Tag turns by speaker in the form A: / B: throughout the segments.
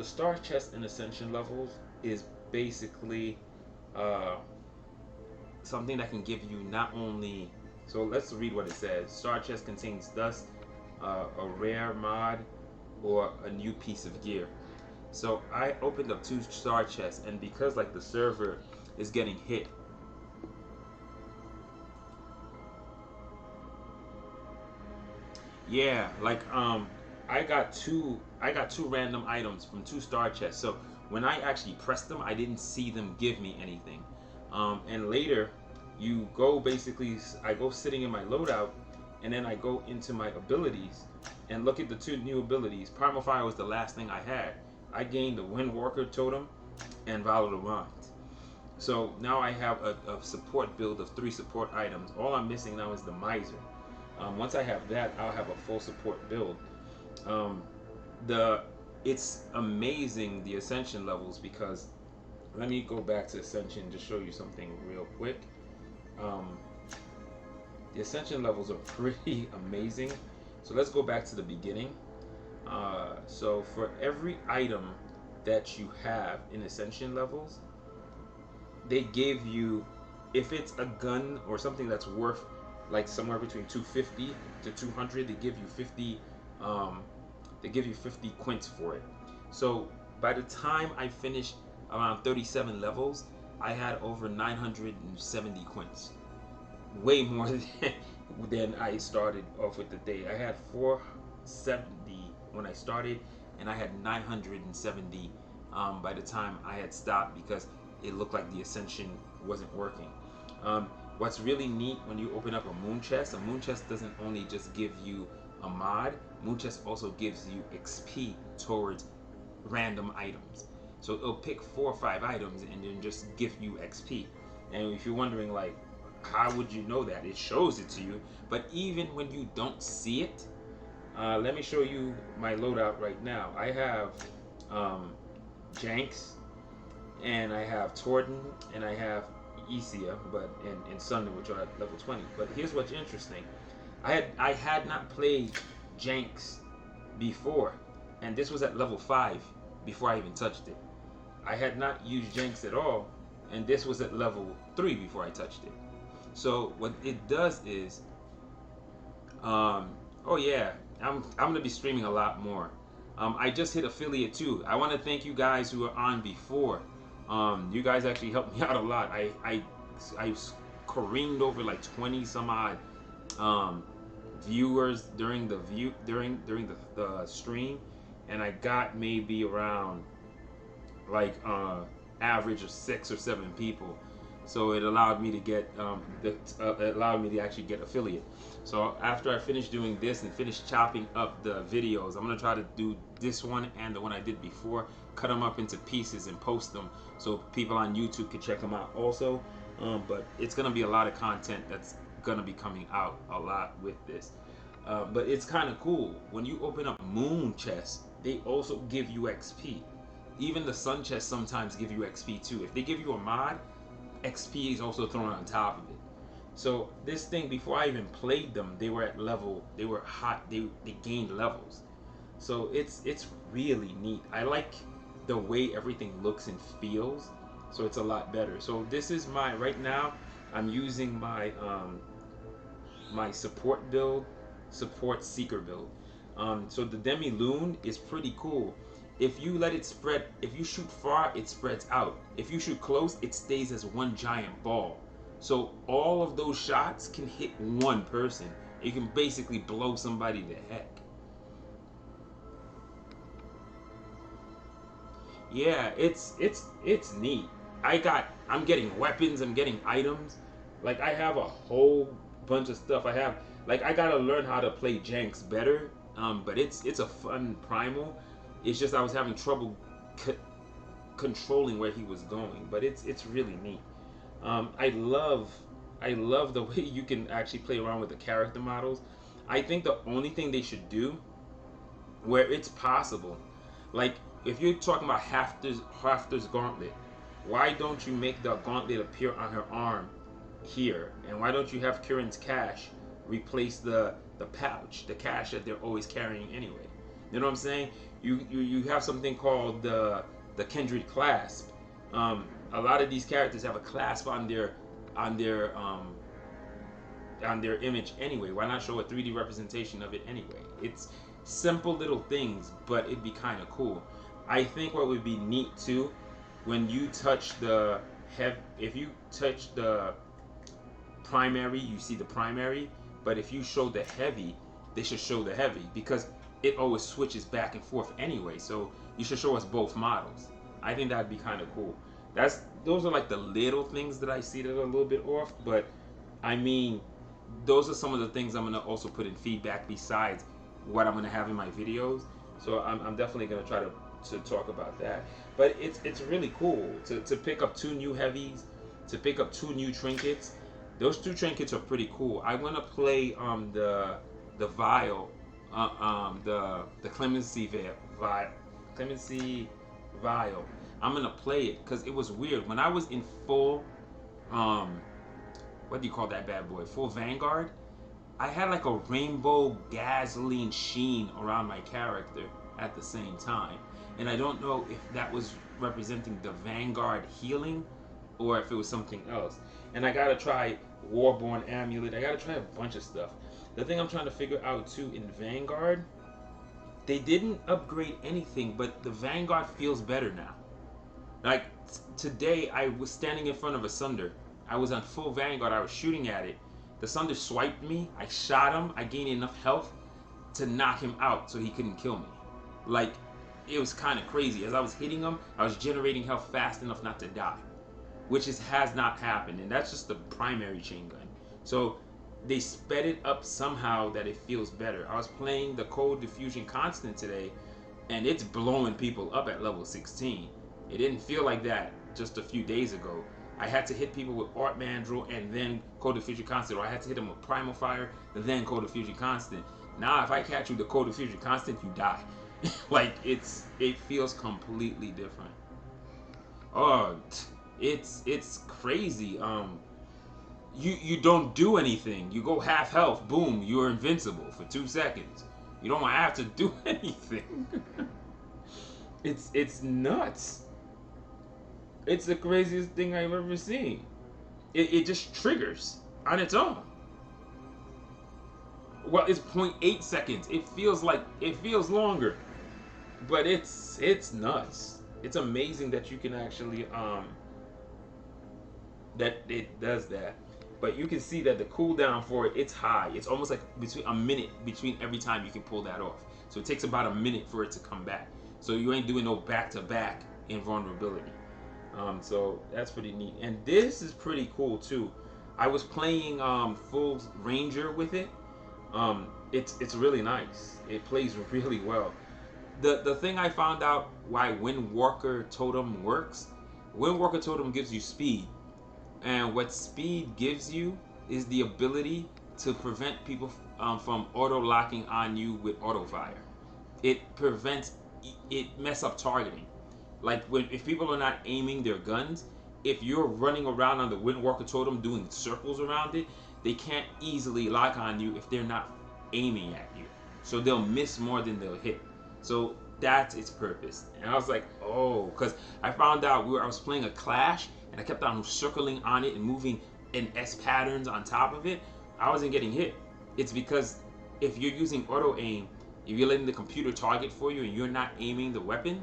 A: the star chest and ascension levels is basically uh, something that can give you not only. So let's read what it says. Star chest contains dust, a rare mod, or a new piece of gear. So I opened up 2 star chests, and because like the server is getting hit, yeah, like I got two random items from 2 star chests. So when I actually pressed them, I didn't see them give me anything. And later, you go basically. I go sitting in my loadout, and then I go into my abilities and look at the 2 new abilities. Primal Fire was the last thing I had. I gained the Windwalker Totem and Volatile Mind. So now I have a support build of 3 support items. All I'm missing now is the Miser. Once I have that, I'll have a full support build. Um, the It's amazing the ascension levels, because let me go back to ascension to show you something real quick. Um, the ascension levels are pretty amazing. So let's go back to the beginning. So for every item that you have in ascension levels, they give you, if it's a gun or something that's worth like somewhere between 250 to 200, um, they give you 50 quints for it. So by the time I finished around 37 levels, I had over 970 quints, way more than I started off with the day. I had 470 when I started, and I had 970 by the time I had stopped, because it looked like the ascension wasn't working. Um, what's really neat when you open up a moon chest doesn't only just give you a mod. Moon chest also gives you XP towards random items. So it'll pick 4 or 5 items and then just give you XP. And if you're wondering, like, how would you know that? It shows it to you. But even when you don't see it, let me show you my loadout right now. I have Janks, and I have Torton, and I have Isia, but in Sunder, which are at level 20. But here's what's interesting. I had not played Janks before, and this was at level 5 before I even touched it. I had not used Janks at all, and this was at level 3 before I touched it. So what it does is, oh yeah, I'm gonna be streaming a lot more. I just hit affiliate too. I want to thank you guys who were on before. You guys actually helped me out a lot. I careened over like 20 some odd viewers during the stream, and I got maybe around like average of 6 or 7 people. So it allowed me to get it allowed me to actually get affiliate. So after I finish doing this and finish chopping up the videos, I'm gonna try to do this one and the one I did before, cut them up into pieces and post them so people on YouTube can check them out also. But it's gonna be a lot of content that's gonna be coming out a lot with this. But it's kind of cool when you open up moon chests. They also give you XP. Even the sun chests sometimes give you XP too. If they give you a mod, XP is also thrown on top of it. So this thing, before I even played them, they were at level. They were hot. They gained levels. So it's really neat. I like the way everything looks and feels. So it's a lot better. So this is my right now. I'm using my my support build, support seeker build. So the demi loon is pretty cool. If you let it spread, if you shoot far, it spreads out. If you shoot close, it stays as one giant ball. So all of those shots can hit one person. You can basically blow somebody to heck. Yeah, it's neat. I'm getting weapons, I'm getting items. Like I have a whole bunch of stuff. I gotta learn how to play Janks better. But it's a fun primal. It's just I was having trouble controlling where he was going, but it's really neat. I love the way you can actually play around with the character models. I think the only thing they should do, where it's possible, like if you're talking about Hafter's gauntlet, why don't you make the gauntlet appear on her arm here, and why don't you have Kieran's cash replace the pouch, the cash that they're always carrying anyway? You know what I'm saying? You have something called the kindred clasp. A lot of these characters have a clasp on their um, on their image anyway. Why not show a 3D representation of it anyway? It's simple little things, but it'd be kind of cool. I think what would be neat too, when you touch the if you touch the primary, you see the primary. But if you show the heavy, they should show the heavy because it always switches back and forth anyway. So you should show us both models. I think that'd be kind of cool. Those are like the little things that I see that are a little bit off, but I mean, those are some of the things I'm gonna also put in feedback besides what I'm gonna have in my videos. So I'm definitely gonna try to talk about that. But it's really cool to pick up two new heavies, to pick up two new trinkets. Those two trinkets are pretty cool. I want to play the vial, the clemency vial. I'm gonna play it because it was weird when I was in full what do you call that bad boy? Full Vanguard. I had like a rainbow gasoline sheen around my character at the same time, and I don't know if that was representing the Vanguard healing or if it was something else. And I gotta try Warborn Amulet. I gotta try a bunch of stuff. The thing I'm trying to figure out too in Vanguard, they didn't upgrade anything, but the Vanguard feels better now. Like today, I was standing in front of a Sunder. I was on full Vanguard. I was shooting at it. The Sunder swiped me. I shot him. I gained enough health to knock him out so he couldn't kill me. Like, it was kind of crazy. As I was hitting him, I was generating health fast enough not to die, which has not happened, and that's just the primary chain gun. So they sped it up somehow that it feels better. I was playing the Cold Diffusion Constant today, and it's blowing people up at level 16. It didn't feel like that just a few days ago. I had to hit people with Art Mandrill and then Cold Diffusion Constant, or I had to hit them with Primal Fire and then Cold Diffusion Constant. Now if I catch you with the Cold Diffusion Constant, you die. Like it feels completely different. Oh, it's crazy. You don't do anything. You go half health, boom, you're invincible for 2 seconds. You don't have to do anything. It's nuts. It's the craziest thing I've ever seen. It just triggers on its own. Well, it's 0.8 seconds. It feels longer, but it's nuts. It's amazing that you can actually that it does that. But you can see that the cooldown for it's high. It's almost like between a minute between every time you can pull that off. So it takes about a minute for it to come back. So you ain't doing no back-to-back invulnerability. So that's pretty neat. And this is pretty cool too. I was playing full Ranger with it. It's really nice. It plays really well. The thing I found out why Windwalker Totem works, Windwalker Totem gives you speed. And what speed gives you is the ability to prevent people from auto-locking on you with auto-fire. It mess up targeting. Like if people are not aiming their guns, if you're running around on the Windwalker Totem doing circles around it, they can't easily lock on you if they're not aiming at you. So they'll miss more than they'll hit. So that's its purpose. And I was like, oh, because I found out I was playing a Clash and I kept on circling on it and moving in S patterns on top of it. I wasn't getting hit. It's because if you're using auto aim, if you're letting the computer target for you and you're not aiming the weapon,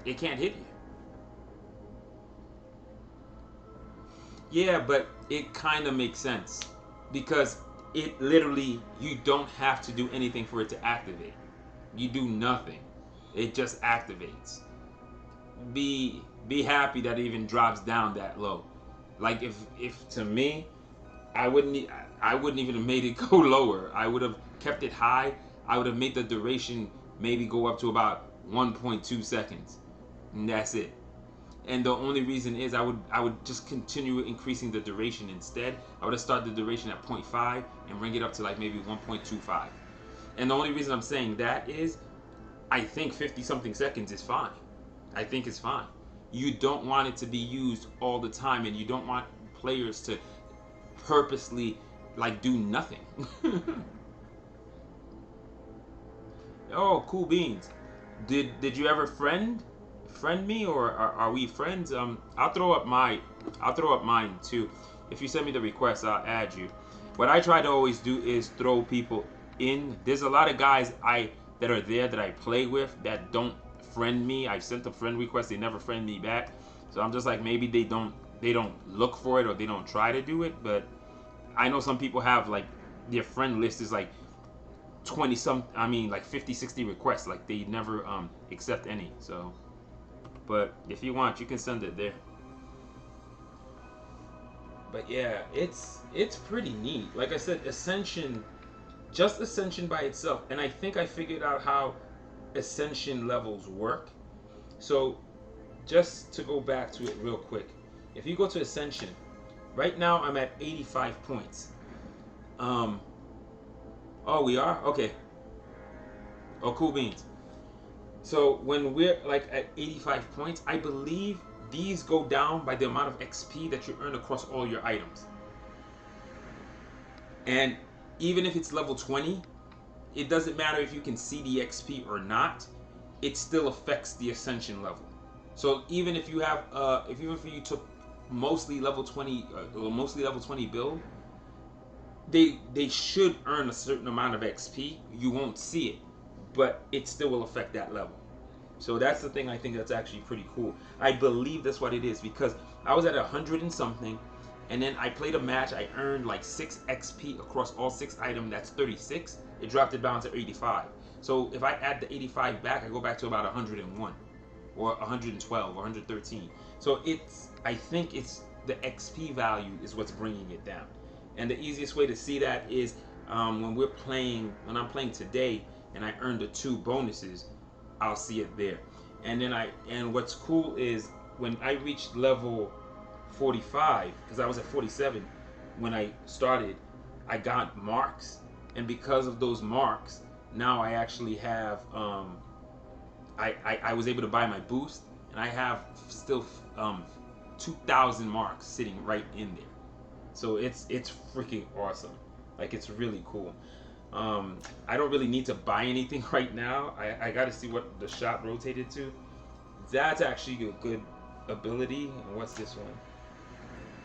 A: it can't hit you. Yeah, but it kind of makes sense because it literally, you don't have to do anything for it to activate. You do nothing. It just activates. Be happy that it even drops down that low. Like if to me, I wouldn't even have made it go lower. I would have kept it high. I would have made the duration maybe go up to about 1.2 seconds. And that's it. And the only reason is I would just continue increasing the duration instead. I would have started the duration at 0.5 and bring it up to like maybe 1.25. And the only reason I'm saying that is I think 50 something seconds is fine. I think it's fine. You don't want it to be used all the time, and you don't want players to purposely like do nothing. Oh, cool beans. Did you ever friend me, or are we friends? I'll throw up mine too. If you send me the request, I'll add you. What I try to always do is throw people in. There's a lot of guys that are there that I play with that don't friend me. I sent a friend request, they never friend me back. So I'm just like, maybe they don't look for it, or they don't try to do it. But I know some people have like their friend list is like 20 some, I mean like 50, 60 requests, like they never accept any. So, but if you want, you can send it there. But yeah, it's pretty neat. Like I said, Ascension, just Ascension by itself, and I think I figured out how Ascension levels work. So just to go back to it real quick, if you go to Ascension, right now I'm at 85 points. Oh, we are? Okay. Oh, cool beans. So when we're like at 85 points, I believe these go down by the amount of XP that you earn across all your items. And even if it's level 20, it doesn't matter if you can see the XP or not, it still affects the Ascension level. So even if you have, even if you took mostly level 20, or mostly level 20 build, they should earn a certain amount of XP. You won't see it, but it still will affect that level. So that's the thing I think that's actually pretty cool. I believe that's what it is, because I was at 100 and something, and then I played a match. I earned like 6 XP across all 6 items. That's 36. It dropped it down to 85. So if I add the 85 back, I go back to about 101 or 112 or 113. So I think it's the XP value is what's bringing it down. And the easiest way to see that is when I'm playing today and I earn the 2 bonuses, I'll see it there. And what's cool is when I reached level 45, because I was at 47 when I started, I got marks, and because of those marks, now I actually have I was able to buy my boost, and I have still 2,000 marks sitting right in there. So it's freaking awesome. Like, it's really cool. I don't really need to buy anything right now. I got to see what the shop rotated to. That's actually a good ability. And what's this one?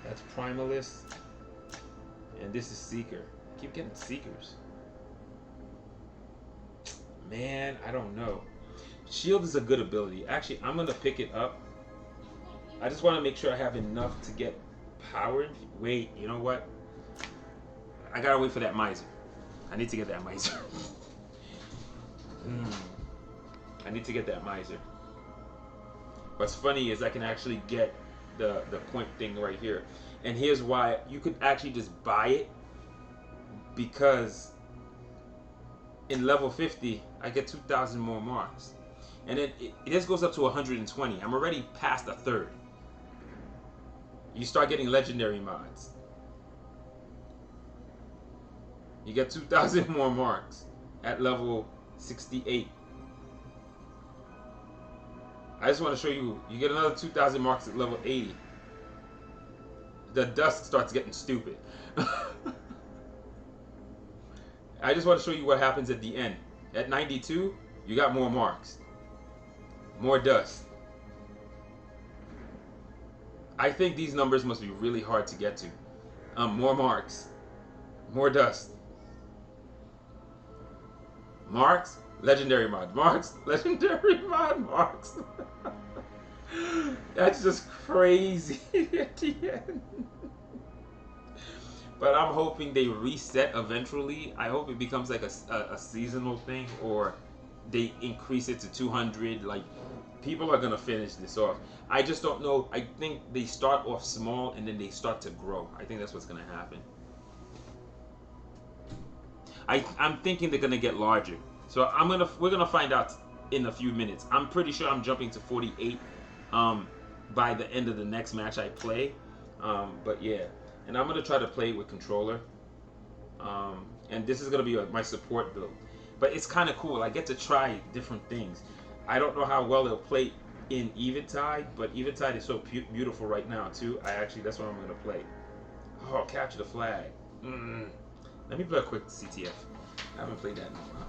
A: That's Primalist. And this is Seeker. I keep getting Seekers. Man, I don't know. Shield is a good ability. Actually, I'm going to pick it up. I just want to make sure I have enough to get powered. Wait, you know what? I got to wait for that Miser. I need to get that Miser. I need to get that Miser. What's funny is I can actually get the point thing right here. And here's why. You could actually just buy it, because in level 50, I get 2,000 more marks. And then it just goes up to 120. I'm already past a third. You start getting legendary mods. You get 2,000 more marks at level 68. I just want to show you, you get another 2,000 marks at level 80. The dust starts getting stupid. I just want to show you what happens at the end. At 92, you got more marks. More dust. I think these numbers must be really hard to get to. More marks. More dust. Marks, legendary mod. Marks, legendary mod. Marks. That's just crazy at the end. But I'm hoping they reset eventually. I hope it becomes like a seasonal thing, or they increase it to 200. Like, people are gonna finish this off. I just don't know. I think they start off small and then they start to grow. I think that's what's gonna happen. I'm thinking they're gonna get larger. So we're gonna find out in a few minutes. I'm pretty sure I'm jumping to 48 by the end of the next match I play. But yeah, and I'm gonna try to play with controller. And this is gonna be my support build. But it's kind of cool. I get to try different things. I don't know how well they'll play in Eventide, but Eventide is so beautiful right now too. That's what I'm gonna play. Oh, capture the flag. Let me play a quick CTF. I haven't played that in a while.